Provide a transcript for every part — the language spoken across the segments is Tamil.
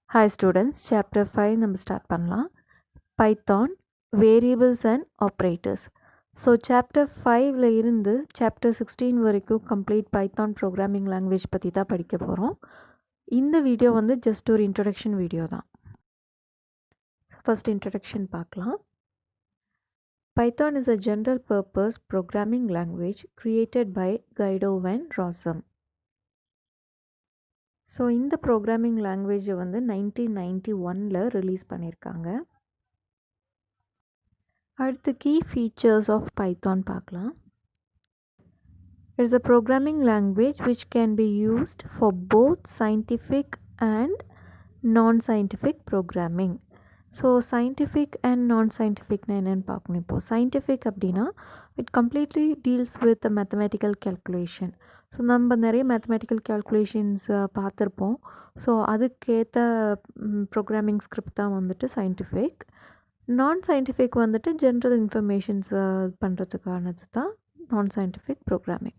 Hi students, chapter 5 நம்ம ஸ்டார்ட் பண்ணலாம். Python, variables and operators. So chapter 5ல இருந்து chapter 16 வரைக்கும் complete Python programming language பற்றி தான் படிக்க போகிறோம். இந்த வீடியோ வந்து just ஒரு introduction வீடியோ தான். First introduction பார்க்கலாம். Python is a general purpose programming language created by Guido van Rossum. So இந்த ப்ரோக்ராமிங் லாங்குவேஜை வந்து 1991ல் ரிலீஸ் பண்ணியிருக்காங்க. அடுத்து கீ ஃபீச்சர்ஸ் ஆஃப் பைத்தான் பார்க்கலாம். It's a programming language which can be used for both scientific and non scientific programming. So scientific and non சயின்டிஃபிக்னா என்னென்னு பார்க்கணும். இப்போது சயின்டிஃபிக் அப்படின்னா it completely deals with mathematical calculation. So நம்ம நிறைய மேத்தமேட்டிக்கல் கேல்குலேஷன்ஸ் பார்த்துருப்போம். ஸோ அதுக்கேற்ற ப்ரோக்ராமிங் ஸ்கிரிப்ட் தான் வந்துட்டு சயின்டிஃபிக். நான் சயின்டிஃபிக் வந்துட்டு ஜென்ரல் இன்ஃபர்மேஷன்ஸ் பண்ணுறதுக்கானது தான் நான் சயின்டிஃபிக் ப்ரோக்ராமிங்.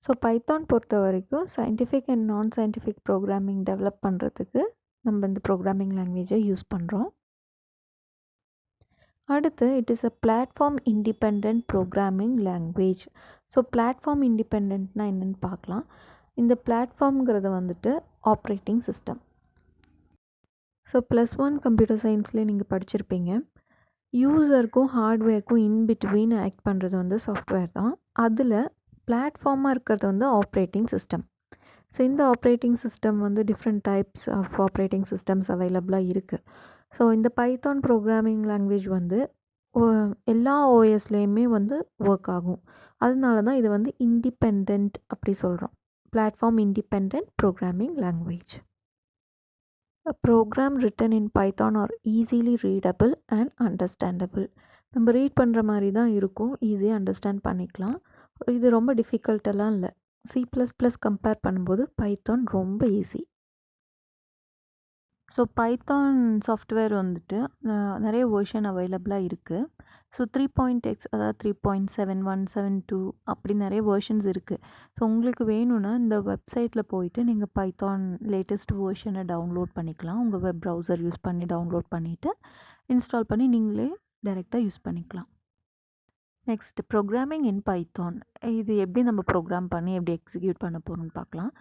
ஸோ பைத்தான் பொறுத்த வரைக்கும் scientific and non scientific programming develop பண்ணுறதுக்கு நம்ம இந்த ப்ரோக்ராமிங் லாங்குவேஜை யூஸ் பண்ணுறோம். அடுத்து it is a platform independent programming language. So platform இண்டிபெண்ட்னா என்னென்னு பார்க்கலாம். இந்த பிளாட்ஃபார்ம்ங்கிறது வந்துட்டு ஆப்ரேட்டிங் சிஸ்டம். ஸோ +1 கம்ப்யூட்டர் சயின்ஸ்லேயே நீங்கள் படிச்சிருப்பீங்க. யூஸருக்கும் ஹார்ட்வேருக்கும் இன்பிட்வீன் ஆக்ட் பண்ணுறது வந்து சாஃப்ட்வேர் தான். அதில் பிளாட்ஃபார்மாக இருக்கிறது வந்து ஆப்ரேட்டிங் சிஸ்டம். ஸோ இந்த ஆப்ரேட்டிங் சிஸ்டம் வந்து different types of operating systems அவைலபிளாக இருக்குது. ஸோ இந்த பைத்தான் ப்ரோக்ராமிங் லாங்குவேஜ் வந்து எல்லா ஓஎஸ்லேயுமே வந்து ஒர்க் ஆகும். அதனால தான் இது வந்து இண்டிபெண்ட் அப்படி சொல்கிறோம். Platform independent programming language. A program written in Python are easily readable and understandable. நம்ம ரீட் பண்ணுற மாதிரி தான் இருக்கும், ஈஸியாக அண்டர்ஸ்டாண்ட் பண்ணிக்கலாம். இது ரொம்ப டிஃபிகல்ட்டெல்லாம் இல்லை. C++ கம்பேர் பண்ணும்போது பைத்தான் ரொம்ப ஈஸி. ஸோ பைத்தான் சாஃப்ட்வேர் வந்துட்டு நிறைய வெர்ஷன் அவைலபிளாக இருக்குது. ஸோ 3.x அதாவது 3.7172 அப்படி நிறைய வெர்ஷன்ஸ் இருக்குது. ஸோ உங்களுக்கு வேணும்னா இந்த வெப்சைட்டில் போயிட்டு நீங்கள் பைத்தான் லேட்டஸ்ட் வெர்ஷனை டவுன்லோட் பண்ணிக்கலாம். உங்கள் வெப் ப்ரௌசர் யூஸ் பண்ணி டவுன்லோட் பண்ணிவிட்டு இன்ஸ்டால் பண்ணி நீங்களே டைரெக்டாக யூஸ் பண்ணிக்கலாம். நெக்ஸ்ட் ப்ரோக்ராமிங் இன் பைத்தான். இது எப்படி நம்ம ப்ரோக்ராம் பண்ணி எப்படி எக்ஸிக்யூட் பண்ண போகிறோம்னு பார்க்கலாம்.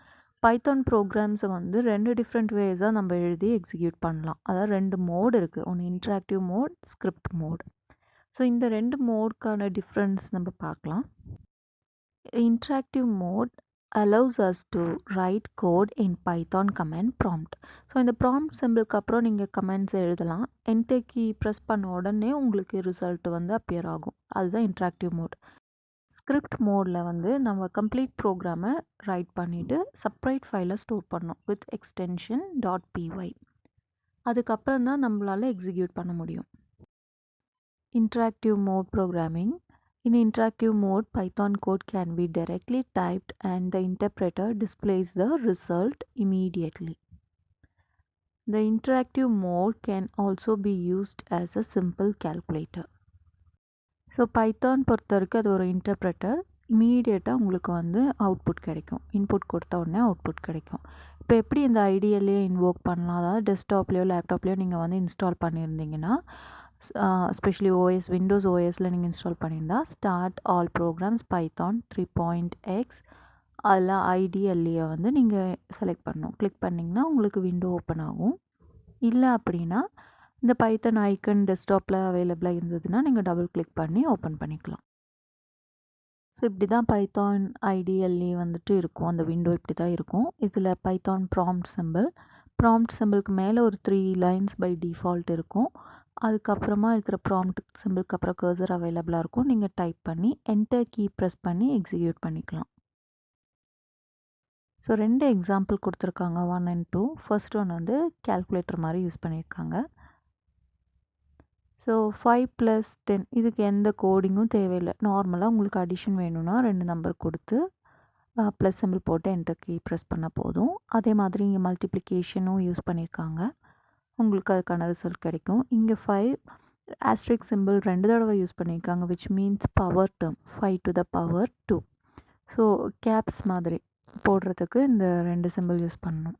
பைத்தான் ப்ரோக்ராம்ஸை வந்து 2 டிஃப்ரெண்ட் வேஸாக நம்ம எழுதி எக்ஸிக்யூட் பண்ணலாம். அதாவது 2 மோட் இருக்குது. ஒன்று interactive mode, script mode. So இந்த 2 மோட்க்கான டிஃப்ரென்ஸ் நம்ம பார்க்கலாம். Interactive mode allows us to write code in Python command prompt. So இந்த ப்ராம்ப்ட் சிம்பிளுக்கு அப்புறம் நீங்கள் கமெண்ட்ஸ் எழுதலாம். என்டர் கீ ப்ரெஸ் பண்ண உடனே உங்களுக்கு ரிசல்ட் வந்து அப்பியர் ஆகும். அதுதான் இன்ட்ராக்டிவ் மோட். ஸ்கிரிப்ட் மோடில் வந்து நம்ம கம்ப்ளீட் ப்ரோக்ராமை ரைட் பண்ணிவிட்டு செப்பரேட் ஃபைலை ஸ்டோர் பண்ணோம் வித் எக்ஸ்டென்ஷன் .py. அதுக்கப்புறம் தான் நம்மளால் எக்ஸிக்யூட் பண்ண முடியும். Interactive mode programming. In interactive mode, Python code can be directly typed and the interpreter displays the result immediately. The interactive mode can also be used as a simple calculator. So Python பொறுத்த வரைக்கும் அது ஒரு இன்டர்ப்ரெட்டர். இமீடியட்டாக உங்களுக்கு வந்து அவுட்புட் கிடைக்கும். இன்புட் கொடுத்த உடனே அவுட்புட் கிடைக்கும். இப்போ எப்படி இந்த ஐடியல்லையே இன்வோக் பண்ணலாம், அதாவது டெஸ்க்டாப்லேயோ லேப்டாப்லேயோ நீங்கள் வந்து இன்ஸ்டால் பண்ணியிருந்தீங்கன்னா, எஸ்பெஷலி ஓஎஸ் விண்டோஸ் ஓஎஸில் நீங்கள் இன்ஸ்டால் பண்ணியிருந்தா start all programs Python 3.x அதில் ஐடிஎல்ஏ வந்து நீங்கள் செலக்ட் பண்ணணும். கிளிக் பண்ணிங்கன்னா உங்களுக்கு விண்டோ ஓப்பன் ஆகும். இல்லை அப்படின்னா இந்த பைத்தான் ஐக்கன் டெஸ்க்டாப்பில் அவைலபிளாக இருந்ததுன்னா நீங்கள் டபுள் கிளிக் பண்ணி ஓப்பன் பண்ணிக்கலாம். ஸோ இப்படி தான் பைத்தான் ஐடிஎல்ஏ வந்துட்டு இருக்கும். அந்த விண்டோ இப்படி தான் இருக்கும். இதில் பைத்தான் ப்ராம்ப்ட் சிம்பிளுக்கு மேலே ஒரு 3 லைன்ஸ் பை டிஃபால்ட் இருக்கும். அதுக்கப்புறமா இருக்கிற ப்ராம்ப்ட் சிம்பிளுக்கு அப்புறம் கர்சர் அவைலபிளாக இருக்கும். நீங்கள் டைப் பண்ணி என்டர் கீ ப்ரெஸ் பண்ணி எக்ஸிக்யூட் பண்ணிக்கலாம். ஸோ 2 எக்ஸாம்பிள் கொடுத்துருக்காங்க, 1 and 2. ஃபர்ஸ்ட் ஒன் வந்து கேல்குலேட்டர் மாதிரி யூஸ் பண்ணியிருக்காங்க. ஸோ 5 + 10 இதுக்கு எந்த கோடிங்கும் தேவையில்லை. நார்மலாக உங்களுக்கு அடிஷன் வேணும்னா 2 நம்பர் கொடுத்து ப்ளஸ் சிம்பிள் போட்டு என்டர் கீ ப்ரெஸ் பண்ண போதும். அதே மாதிரி இங்கே மல்டிப்ளிகேஷனும் யூஸ் பண்ணியிருக்காங்க. உங்களுக்கு அதுக்கான ரிசல்ட் கிடைக்கும். இங்கே 5 ஆஸ்ட்ரிக் சிம்பிள் 2 தடவை யூஸ் பண்ணியிருக்காங்க, which means power term 5 to the power 2. So caps மாதிரி போடுறதுக்கு இந்த 2 சிம்பிள் யூஸ் பண்ணணும்.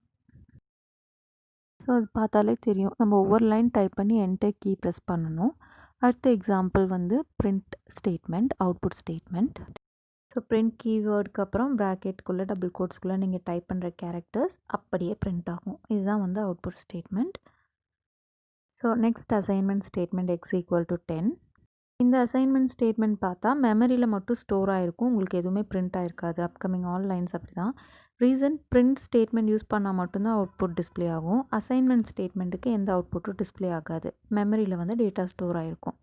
ஸோ அது பார்த்தாலே தெரியும். நம்ம ஒவ்வொரு லைன் டைப் பண்ணி என்டர் கீ ப்ரெஸ் பண்ணணும். அடுத்த எக்ஸாம்பிள் வந்து print statement, output statement. So print கீவேர்டுக்கு அப்புறம் ப்ராக்கெட்குள்ளே டபுள் கோட்ஸ்குள்ளே நீங்கள் டைப் பண்ணுற கேரக்டர்ஸ் அப்படியே பிரிண்ட் ஆகும். இதுதான் வந்து output statement. So next assignment statement x=10. இந்த அசைன்மெண்ட் ஸ்டேட்மெண்ட் பார்த்தா மெமரியில் மட்டும் ஸ்டோர் ஆகிருக்கும், உங்களுக்கு எதுவுமே பிரிண்ட் ஆகிருக்காது. அப்கமிங் ஆல் லைன்ஸ் அப்படி தான். ரீசன் பிரிண்ட் ஸ்டேட்மெண்ட் யூஸ் பண்ணால் மட்டும்தான் அவுட்புட் டிஸ்பிளே ஆகும். அசைன்மெண்ட் ஸ்டேட்மெண்ட்டுக்கு எந்த அவுட்புட்டும் டிஸ்பிளே ஆகாது, மெமரியில் வந்து டேட்டா ஸ்டோர் ஆகிருக்கும்.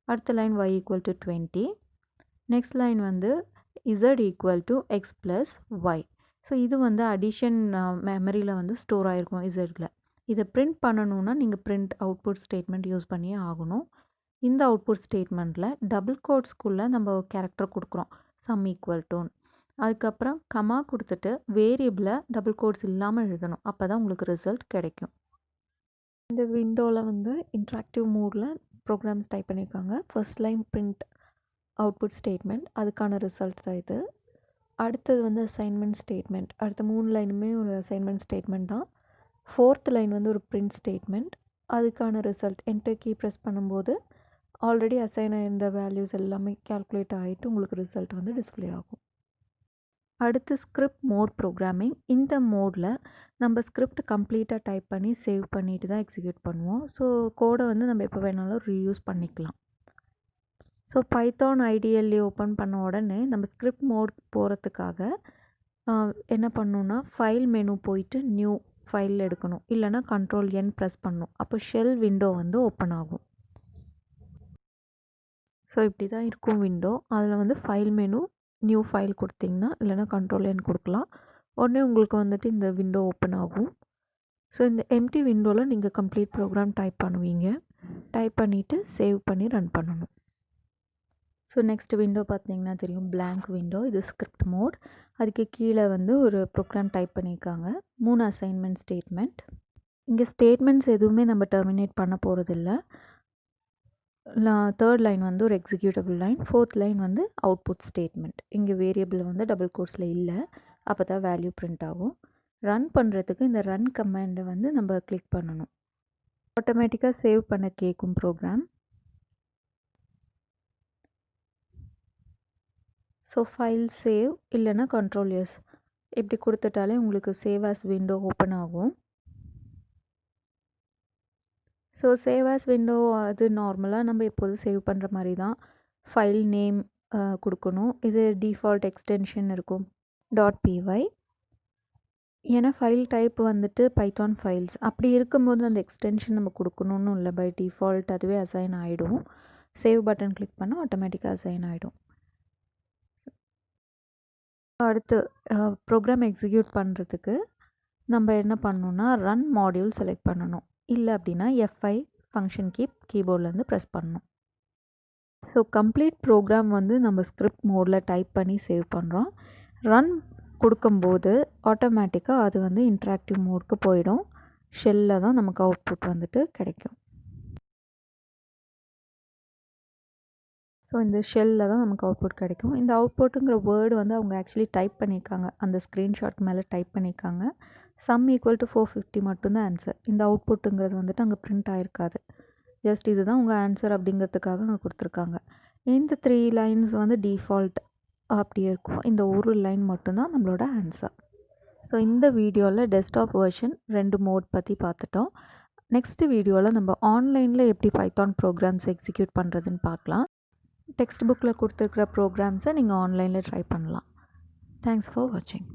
அடுத்த லைன் y=20. நெக்ஸ்ட் லைன் வந்து z=x+y. ஸோ இது வந்து அடிஷன் மெமரியில் வந்து ஸ்டோர் ஆகிருக்கும் இசட்டில். இதை பிரிண்ட் பண்ணணுன்னா நீங்கள் பிரிண்ட் அவுட்புட் ஸ்டேட்மெண்ட் யூஸ் பண்ணியே ஆகணும். இந்த அவுட்புட் ஸ்டேட்மெண்ட்டில் டபுள் கோட்ஸ்குள்ளே நம்ம கேரக்டர் கொடுக்குறோம், சம் ஈக்குவல் டு. அதுக்கப்புறம் கமா கொடுத்துட்டு வேரியபிளை டபுள் கோட்ஸ் இல்லாமல் எழுதணும். அப்போ தான் உங்களுக்கு ரிசல்ட் கிடைக்கும். இந்த விண்டோவில் வந்து இன்ட்ராக்டிவ் மோடில் ப்ரோக்ராம்ஸ் டைப் பண்ணியிருக்காங்க. First line print output statement, அதுக்கான ரிசல்ட் தான் இது. அடுத்தது வந்து அசைன்மெண்ட் ஸ்டேட்மெண்ட். அடுத்த 3 லைனுமே ஒரு அசைன்மெண்ட் ஸ்டேட்மெண்ட் தான். ஃபோர்த் லைன் வந்து ஒரு பிரிண்ட் ஸ்டேட்மெண்ட், அதுக்கான ரிசல்ட் என்டர் கீ ப்ரெஸ் பண்ணும்போது ஆல்ரெடி அசைன் ஆயிருந்த வேல்யூஸ் எல்லாமே கால்குலேட் ஆகிட்டு உங்களுக்கு ரிசல்ட் வந்து டிஸ்பிளே ஆகும். அடுத்து ஸ்கிரிப்ட் மோட் ப்ரோக்ராமிங். இந்த மோடில் நம்ம ஸ்கிரிப்ட் கம்ப்ளீட்டாக டைப் பண்ணி சேவ் பண்ணிட்டு தான் எக்ஸிக்யூட் பண்ணுவோம். ஸோ கோடை வந்து நம்ம எப்போ வேணாலும் ரீயூஸ் பண்ணிக்கலாம். ஸோ பைத்தான் ஐடிஎல்ஏ ஓப்பன் பண்ண உடனே நம்ம ஸ்கிரிப்ட் மோட் போகிறதுக்காக என்ன பண்ணணுன்னா ஃபைல் மெனு போயிட்டு நியூ ஃபைல் எடுக்கணும், இல்லைனா Ctrl+N ப்ரெஸ் பண்ணணும். அப்போ ஷெல் விண்டோ வந்து ஓப்பன் ஆகும். ஸோ இப்படி தான் இருக்கும் விண்டோ. அதில் வந்து ஃபைல் மெனு நியூ ஃபைல் கொடுத்திங்கன்னா, இல்லைனா Ctrl+N கொடுக்கலாம், உடனே உங்களுக்கு வந்துட்டு இந்த விண்டோ ஓப்பன் ஆகும். ஸோ இந்த எம்டி விண்டோவில் நீங்கள் கம்ப்ளீட் ப்ரோக்ராம் டைப் பண்ணுவீங்க. டைப் பண்ணிவிட்டு சேவ் பண்ணி ரன் பண்ணணும். ஸோ நெக்ஸ்ட் விண்டோ பார்த்தீங்கன்னா தெரியும், blank விண்டோ. இது ஸ்கிரிப்ட் மோட். அதுக்கு கீழே வந்து ஒரு ப்ரோக்ராம் டைப் பண்ணியிருக்காங்க, 3 அசைன்மெண்ட் ஸ்டேட்மெண்ட். இங்கே ஸ்டேட்மெண்ட்ஸ் எதுவுமே நம்ம டெர்மினேட் பண்ண போகிறதில்ல. தேர்ட் லைன் வந்து ஒரு எக்ஸிக்யூட்டபிள் லைன், ஃபோர்த் லைன் வந்து அவுட்புட் ஸ்டேட்மெண்ட். இங்கே வேரியபிள் வந்து டபுள் கோட்ஸில் இல்லை, அப்போ தான் வேல்யூ பிரிண்ட் ஆகும். ரன் பண்ணுறதுக்கு இந்த ரன் கமாண்டை வந்து நம்ம கிளிக் பண்ணணும். ஆட்டோமேட்டிக்காக சேவ் பண்ண கேட்கும் ப்ரோக்ராம். ஸோ ஃபைல் சேவ் இல்லைன்னா Ctrl+S இப்படி கொடுத்துட்டாலே உங்களுக்கு சேவ் ஆஸ் விண்டோ ஓப்பன் ஆகும். ஸோ சேவ் ஆஸ் விண்டோ அது நார்மலாக நம்ம எப்போதும் சேவ் பண்ணுற மாதிரி தான். ஃபைல் நேம் கொடுக்கணும். இது டிஃபால்ட் எக்ஸ்டென்ஷன் இருக்கும் .py. ஏன்னா ஃபைல் டைப் வந்துட்டு பைத்தான் ஃபைல்ஸ். அப்படி இருக்கும்போது அந்த எக்ஸ்டென்ஷன் நம்ம கொடுக்கணும்னு இல்லை, பை டிஃபால்ட் அதுவே அசைன் ஆகிடும். சேவ் பட்டன் கிளிக் பண்ணால் ஆட்டோமேட்டிக்காக அசைன் ஆகிடும். அடுத்து ப்ரோக்ராம் எக்ஸிக்யூட் பண்ணுறதுக்கு நம்ம என்ன பண்ணணும்னா ரன் மாடியூல் செலக்ட் பண்ணணும், இல்லை அப்படின்னா F5 ஃபங்க்ஷன் கீபோர்ட்லேருந்து ப்ரெஸ் பண்ணணும். ஸோ கம்ப்ளீட் ப்ரோக்ராம் வந்து நம்ம ஸ்கிரிப்ட் மோடில் டைப் பண்ணி சேவ் பண்ணுறோம். ரன் கொடுக்கும்போது ஆட்டோமேட்டிக்காக அது வந்து இன்ட்ராக்டிவ் மோடுக்கு போயிடும். ஷெல்லில் தான் நமக்கு அவுட்புட் வந்துட்டு கிடைக்கும். ஸோ இந்த ஷெல்லில் தான் நமக்கு அவுட்புட் கிடைக்கும். இந்த அவுட்புட்டுங்கிற வேர்டு வந்து அவங்க ஆக்சுவலி டைப் பண்ணியிருக்காங்க, அந்த ஸ்க்ரீன்ஷாட் மேலே டைப் பண்ணியிருக்காங்க. சம் = 450 மட்டும்தான் ஆன்சர். இந்த அவுட்புட்டுங்கிறது வந்துட்டு அங்கே பிரிண்ட் ஆகிருக்காது. ஜஸ்ட் இதுதான் உங்கள் ஆன்சர் அப்படிங்கிறதுக்காக அங்கே கொடுத்துருக்காங்க. இந்த 3 லைன்ஸ் வந்து டிஃபால்ட் அப்படியே இருக்கும். இந்த ஒரு லைன் மட்டும்தான் நம்மளோட ஆன்சர். ஸோ இந்த வீடியோவில் டெஸ்க்டாப் வெர்ஷன் 2 மோட் பற்றி பார்த்துட்டோம். நெக்ஸ்ட் வீடியோவில் நம்ம ஆன்லைனில் எப்படி பைத்தான் ப்ரோக்ராம்ஸ் எக்ஸிக்யூட் பண்ணுறதுன்னு பார்க்கலாம். டெக்ஸ்ட் புக்கில் கொடுத்துருக்குற ப்ரோக்ராம்ஸை நீங்கள் ஆன்லைனில் ட்ரை பண்ணலாம். தேங்க்ஸ் ஃபார் வாட்சிங்.